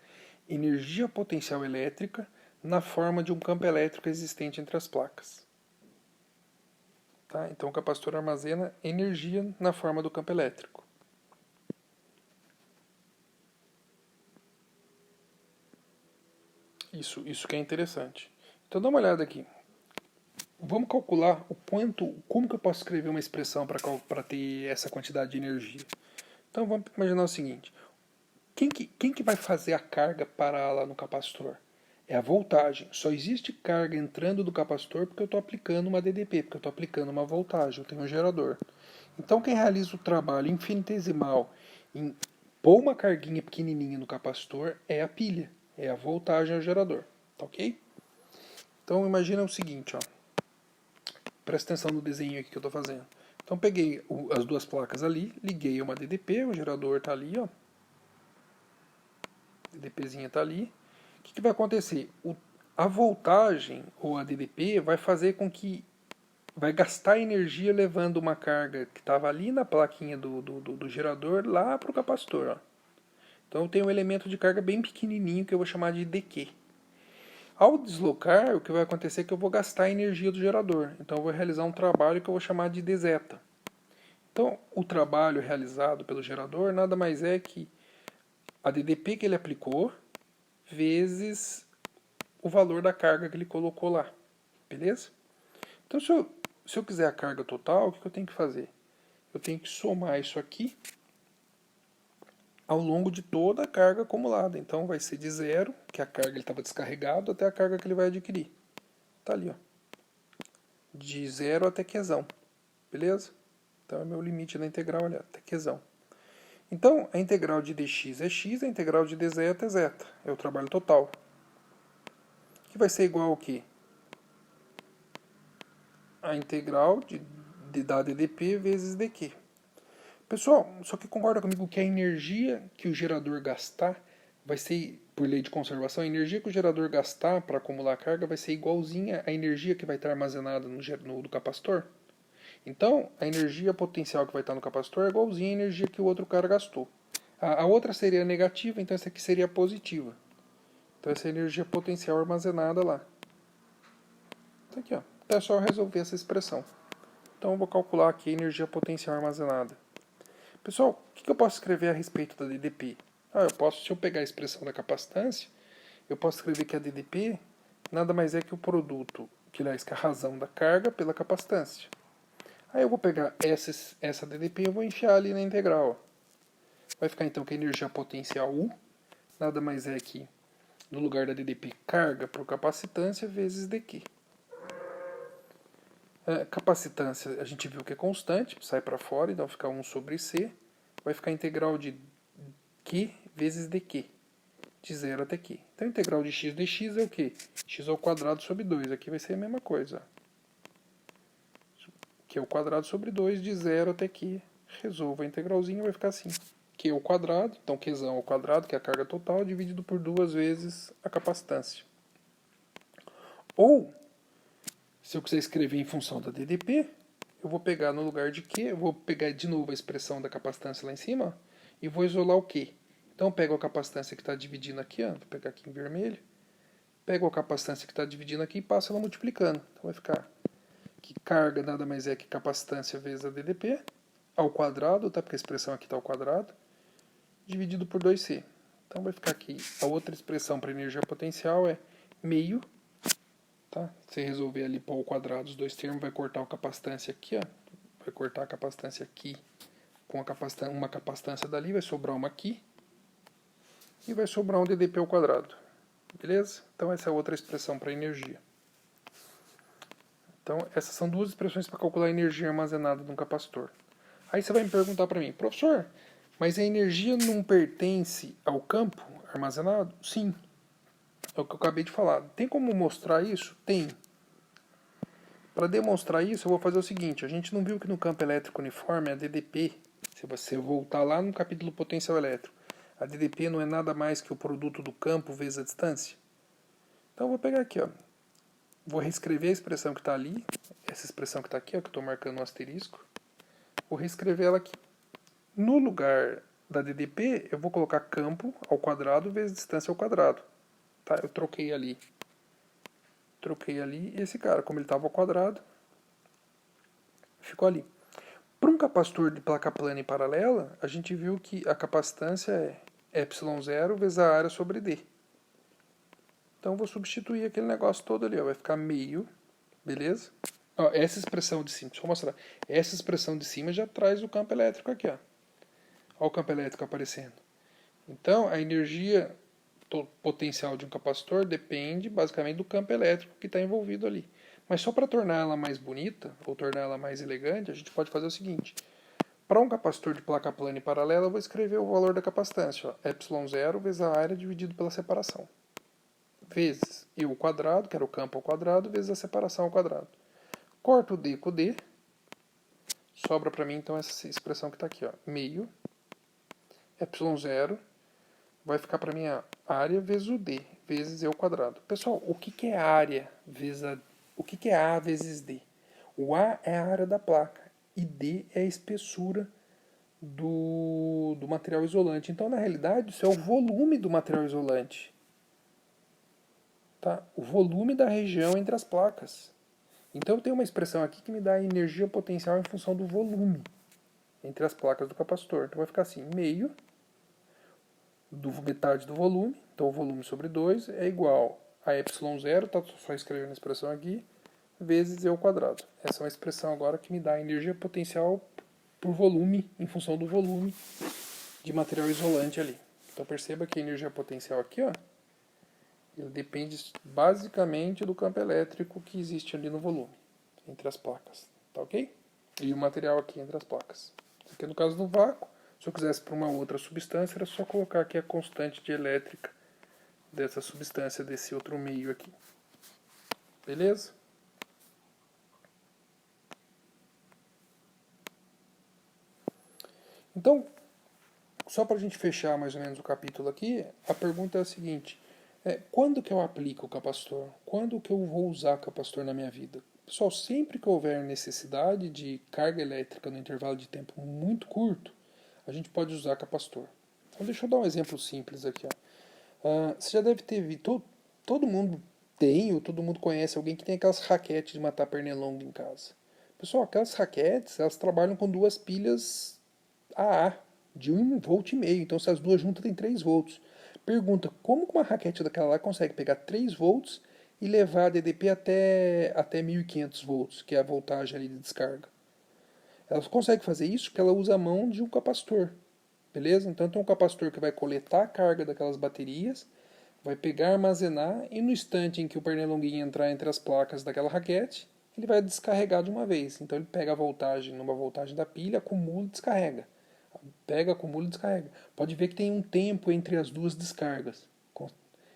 energia potencial elétrica na forma de um campo elétrico existente entre as placas. Tá? Então o capacitor armazena energia na forma do campo elétrico. Isso que é interessante. Então dá uma olhada aqui. Vamos calcular como que eu posso escrever uma expressão para ter essa quantidade de energia. Então vamos imaginar o seguinte: quem que vai fazer a carga parar lá no capacitor? É a voltagem. Só existe carga entrando do capacitor porque eu estou aplicando uma DDP, porque eu estou aplicando uma voltagem, eu tenho um gerador. Então quem realiza o trabalho infinitesimal em pôr uma carguinha pequenininha no capacitor é a pilha, é a voltagem ao gerador, tá ok? Então imagina o seguinte, ó. Presta atenção no desenho aqui que eu estou fazendo. Então peguei as duas placas ali, liguei uma DDP, o gerador está ali, ó. A DDPzinha está ali. O que vai acontecer? A voltagem ou a DDP vai fazer com que vai gastar energia levando uma carga que estava ali na plaquinha do gerador lá para o capacitor. Ó. Então eu tenho um elemento de carga bem pequenininho que eu vou chamar de DQ. Ao deslocar, o que vai acontecer é que eu vou gastar a energia do gerador. Então eu vou realizar um trabalho que eu vou chamar de dzeta. Então o trabalho realizado pelo gerador nada mais é que a DDP que ele aplicou vezes o valor da carga que ele colocou lá. Beleza? Então se eu quiser a carga total, o que eu tenho que fazer? Eu tenho que somar isso aqui ao longo de toda a carga acumulada. Então vai ser de zero, que a carga estava descarregado, até a carga que ele vai adquirir. Tá ali, ó. De zero até Qzão. Beleza? Então é meu limite da integral ali, até Qzão. Então a integral de dx é x, a integral de dz é zeta. É o trabalho total. Que vai ser igual ao quê? A integral da ddp vezes dq. Pessoal, só que concorda comigo que a energia que o gerador gastar vai ser, por lei de conservação, a energia que o gerador gastar para acumular a carga vai ser igualzinha à energia que vai estar armazenada no capacitor? Então, a energia potencial que vai estar no capacitor é igualzinha à energia que o outro cara gastou. A outra seria negativa, então essa aqui seria positiva. Então essa é a energia potencial armazenada lá. Então aqui, ó. Então é só resolver essa expressão. Então eu vou calcular aqui a energia potencial armazenada. Pessoal, o que eu posso escrever a respeito da DDP? Se eu pegar a expressão da capacitância, eu posso escrever que a DDP nada mais é que o produto, que é a razão da carga pela capacitância. Aí eu vou pegar essa DDP e vou enfiar ali na integral. Vai ficar então que a energia potencial U nada mais é que, no lugar da DDP, carga por capacitância vezes dQ. Capacitância a gente viu que é constante, sai para fora, então vai ficar 1 sobre C. Vai ficar a integral de Q vezes dQ, de 0 até Q. Então a integral de x dx é o quê? X ao quadrado sobre 2. Aqui vai ser a mesma coisa. Q ao quadrado sobre 2, de 0 até Q. Resolvo a integralzinha, vai ficar assim. Q ao quadrado, então Qzão ao quadrado, que é a carga total, dividido por 2 vezes a capacitância. Ou, se eu quiser escrever em função da DDP, eu vou pegar no lugar de Q, eu vou pegar de novo a expressão da capacitância lá em cima, e vou isolar o Q. Então eu pego a capacitância que está dividindo aqui, vou pegar aqui em vermelho, pego a capacitância que está dividindo aqui e passo ela multiplicando. Então vai ficar que carga nada mais é que capacitância vezes a DDP, ao quadrado, tá? Porque a expressão aqui está ao quadrado, dividido por 2C. Então vai ficar aqui, a outra expressão para energia potencial é meio, tá? Se resolver ali pôr ao quadrado os dois termos, vai cortar a capacitância aqui, vai cortar a capacitância aqui com uma capacitância dali, vai sobrar uma aqui, e vai sobrar um DDP ao quadrado. Beleza? Então essa é outra expressão para energia. Então essas são duas expressões para calcular a energia armazenada num capacitor. Aí você vai me perguntar para mim, professor, mas a energia não pertence ao campo armazenado? Sim. É o que eu acabei de falar. Tem como mostrar isso? Tem. Para demonstrar isso, eu vou fazer o seguinte. A gente não viu que no campo elétrico uniforme, a DDP, se você voltar lá no capítulo potencial elétrico, a DDP não é nada mais que o produto do campo vezes a distância? Então eu vou pegar aqui, vou reescrever a expressão que está ali, essa expressão que está aqui, que eu estou marcando um asterisco, vou reescrever ela aqui. No lugar da DDP, eu vou colocar campo ao quadrado vezes distância ao quadrado. Tá? Eu troquei ali e esse cara, como ele estava ao quadrado, ficou ali. Para um capacitor de placa plana e paralela, a gente viu que a capacitância é ε0 vezes a área sobre D. Então eu vou substituir aquele negócio todo ali, vai ficar meio, beleza? Essa expressão de cima, deixa eu mostrar. Essa expressão de cima já traz o campo elétrico aqui, Olha o campo elétrico aparecendo. Então a energia potencial de um capacitor depende basicamente do campo elétrico que está envolvido ali. Mas só para tornar ela mais bonita, ou tornar ela mais elegante, a gente pode fazer o seguinte. Para um capacitor de placa plana e paralela, eu vou escrever o valor da capacitância. ε0 vezes a área dividido pela separação. Vezes E ao quadrado, que era o campo ao quadrado, vezes a separação ao quadrado. Corto o D com o D. Sobra para mim, então, essa expressão que está aqui. Meio ε0 vai ficar para mim a área vezes o D, vezes E ao quadrado. Pessoal, o que é área vezes o que é A vezes D? O A é a área da placa e D é a espessura do material isolante. Então, na realidade, isso é o volume do material isolante. Tá? O volume da região entre as placas. Então, eu tenho uma expressão aqui que me dá a energia potencial em função do volume entre as placas do capacitor. Então, vai ficar assim, meio metade do volume, então o volume sobre 2 é igual a ε0, tá só escrevendo a expressão aqui, vezes E ao quadrado. Essa é uma expressão agora que me dá a energia potencial por volume, em função do volume de material isolante ali. Então perceba que a energia potencial aqui, ele depende basicamente do campo elétrico que existe ali no volume, entre as placas, tá ok? E o material aqui entre as placas. Isso aqui é no caso do vácuo. Se eu quisesse para uma outra substância, era só colocar aqui a constante de elétrica dessa substância, desse outro meio aqui. Beleza? Então, só para a gente fechar mais ou menos o capítulo aqui, a pergunta é a seguinte. Quando que eu aplico o capacitor? Quando que eu vou usar o capacitor na minha vida? Pessoal, sempre que houver necessidade de carga elétrica no intervalo de tempo muito curto, a gente pode usar capacitor. Então deixa eu dar um exemplo simples aqui. Você já deve ter visto, todo mundo tem, ou todo mundo conhece alguém que tem aquelas raquetes de matar pernilongo em casa. Pessoal, aquelas raquetes, elas trabalham com duas pilhas AA, de 1,5 V. Então se as duas juntas tem 3 volts. Pergunta, como uma raquete daquela lá consegue pegar 3 volts e levar a DDP até 1500 volts, que é a voltagem ali de descarga? Ela consegue fazer isso porque ela usa a mão de um capacitor. Beleza? Então tem um capacitor que vai coletar a carga daquelas baterias, vai pegar, armazenar, e no instante em que o pernilonguinho entrar entre as placas daquela raquete, ele vai descarregar de uma vez. Então ele pega a voltagem numa voltagem da pilha, acumula e descarrega. Pega, acumula e descarrega. Pode ver que tem um tempo entre as duas descargas.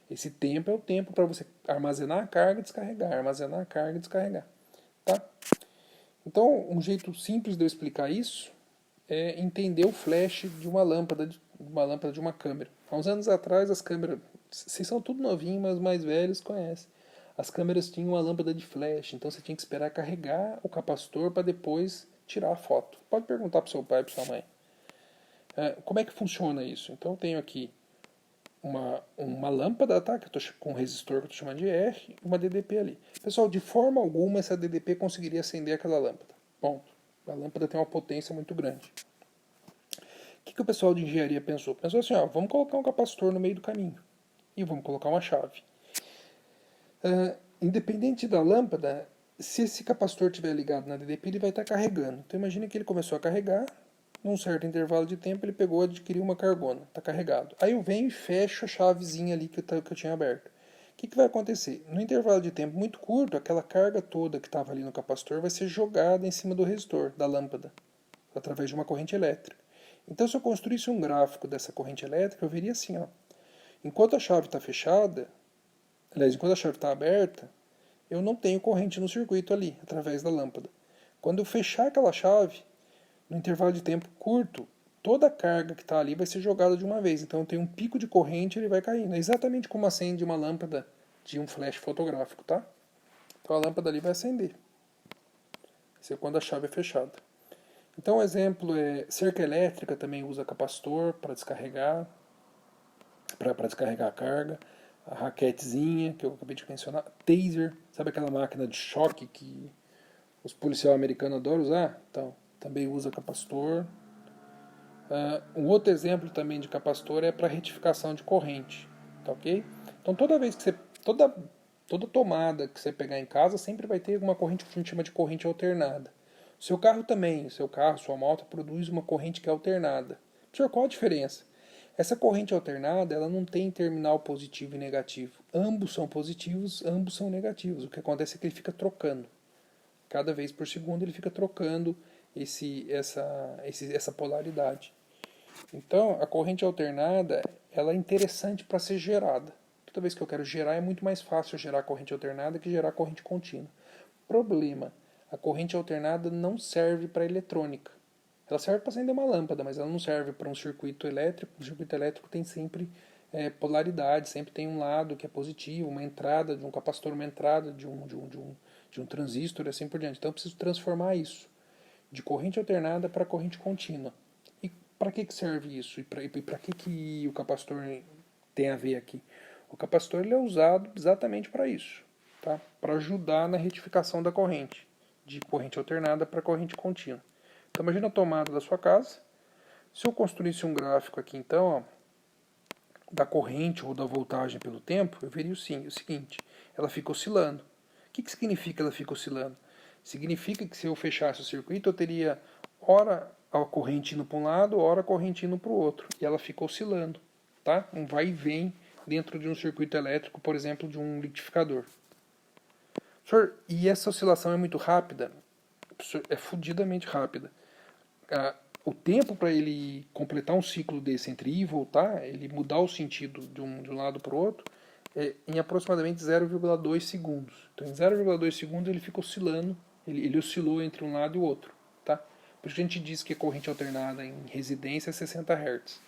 Esse tempo é o tempo para você armazenar a carga e descarregar, armazenar a carga e descarregar. Tá? Então, um jeito simples de eu explicar isso é entender o flash de uma lâmpada de uma câmera. Há uns anos atrás as câmeras, vocês são tudo novinhos, mas mais velhos conhecem. As câmeras tinham uma lâmpada de flash, então você tinha que esperar carregar o capacitor para depois tirar a foto. Pode perguntar para seu pai, para sua mãe. Como é que funciona isso? Então eu tenho aqui uma lâmpada, tá? Que eu tô com um resistor que eu estou chamando de R, e uma DDP ali. Pessoal, de forma alguma essa DDP conseguiria acender aquela lâmpada. Ponto. A lâmpada tem uma potência muito grande. O que o pessoal de engenharia pensou? Pensou assim, vamos colocar um capacitor no meio do caminho e vamos colocar uma chave. Independente da lâmpada, se esse capacitor estiver ligado na DDP, ele vai estar carregando. Então imagina que ele começou a carregar, num certo intervalo de tempo ele pegou e adquiriu uma cargona, está carregado. Aí eu venho e fecho a chavezinha ali que eu tinha aberto. O que vai acontecer? No intervalo de tempo muito curto, aquela carga toda que estava ali no capacitor vai ser jogada em cima do resistor, da lâmpada, através de uma corrente elétrica. Então se eu construísse um gráfico dessa corrente elétrica, eu veria assim, enquanto a chave está fechada, aliás, enquanto a chave está aberta, eu não tenho corrente no circuito ali, através da lâmpada. Quando eu fechar aquela chave, no intervalo de tempo curto, toda a carga que está ali vai ser jogada de uma vez. Então tem um pico de corrente e ele vai caindo. É exatamente como acende uma lâmpada de um flash fotográfico, tá? Então a lâmpada ali vai acender. Isso é quando a chave é fechada. Então o exemplo é cerca elétrica também usa capacitor para descarregar, para descarregar a carga. A raquetezinha que eu acabei de mencionar, taser, sabe aquela máquina de choque que os policiais americanos adoram usar? Então, também usa capacitor. Um outro exemplo também de capacitor é para retificação de corrente, tá ok? Então toda vez que você, toda tomada que você pegar em casa sempre vai ter uma corrente que a gente chama de corrente alternada. O seu carro também, sua moto produz uma corrente que é alternada. Professor, qual a diferença? Essa corrente alternada, ela não tem terminal positivo e negativo. Ambos são positivos, ambos são negativos. O que acontece é que ele fica trocando. Cada vez por segundo ele fica trocando essa polaridade. Então, a corrente alternada, ela é interessante para ser gerada. Toda vez que eu quero gerar, é muito mais fácil gerar corrente alternada que gerar corrente contínua. Problema, a corrente alternada não serve para eletrônica. Ela serve para acender uma lâmpada, mas ela não serve para um circuito elétrico. O circuito elétrico tem sempre polaridade, sempre tem um lado que é positivo, uma entrada de um capacitor, uma entrada de um transistor e assim por diante. Então eu preciso transformar isso de corrente alternada para corrente contínua. E para que serve isso? E para que o capacitor tem a ver aqui? O capacitor ele é usado exatamente para isso, tá? Para ajudar na retificação da corrente, de corrente alternada para corrente contínua. Então imagina a tomada da sua casa. Se eu construísse um gráfico aqui então, da corrente ou da voltagem pelo tempo, eu veria o seguinte, ela fica oscilando. O que significa ela fica oscilando? Significa que se eu fechasse o circuito, eu teria hora a corrente indo para um lado, hora a corrente indo para o outro. E ela fica oscilando, tá? Um vai e vem dentro de um circuito elétrico, por exemplo, de um liquidificador. Senhor, e essa oscilação é muito rápida? É fudidamente rápida. O tempo para ele completar um ciclo desse entre ir e voltar, ele mudar o sentido de um lado para o outro, é em aproximadamente 0,2 segundos. Então, em 0,2 segundos ele fica oscilando, ele oscilou entre um lado e o outro. Tá? Por isso que a gente diz que a corrente alternada em residência é 60 Hz.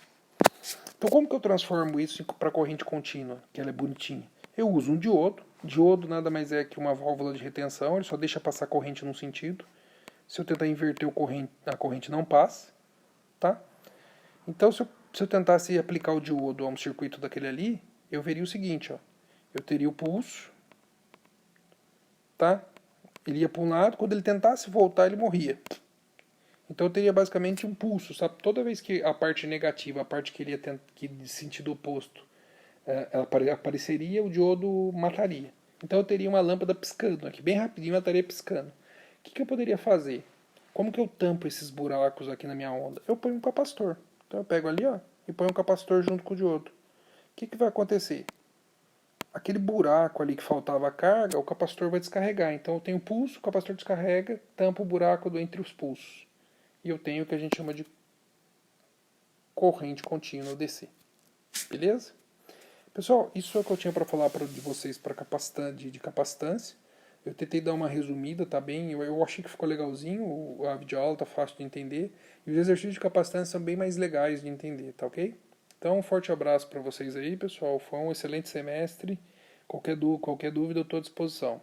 Então, como que eu transformo isso para corrente contínua, que ela é bonitinha? Eu uso um diodo. Diodo nada mais é que uma válvula de retenção, ele só deixa passar corrente num sentido. Se eu tentar inverter a corrente não passa, tá? Então, se eu tentasse aplicar o diodo a um circuito daquele ali, eu veria o seguinte, ó. Eu teria o pulso, tá? Ele ia para um lado, quando ele tentasse voltar, ele morria. Então eu teria basicamente um pulso, sabe? Toda vez que a parte negativa, a parte que ele ia que de sentido oposto, ela apareceria, o diodo mataria. Então eu teria uma lâmpada piscando aqui, bem rapidinho ela estaria piscando. O que eu poderia fazer? Como que eu tampo esses buracos aqui na minha onda? Eu ponho um capacitor. Então eu pego ali, ó, e ponho um capacitor junto com o diodo. O que vai acontecer? Aquele buraco ali que faltava a carga, o capacitor vai descarregar. Então eu tenho pulso, o capacitor descarrega, tampa o buraco entre os pulsos. E eu tenho o que a gente chama de corrente contínua DC. Beleza? Pessoal, isso é o que eu tinha para falar de vocês para de capacitância. Eu tentei dar uma resumida, tá bem? Eu achei que ficou legalzinho, a videoaula tá fácil de entender. E os exercícios de capacitância são bem mais legais de entender, tá ok? Então, um forte abraço para vocês aí, pessoal. Foi um excelente semestre. Qualquer dúvida, eu estou à disposição.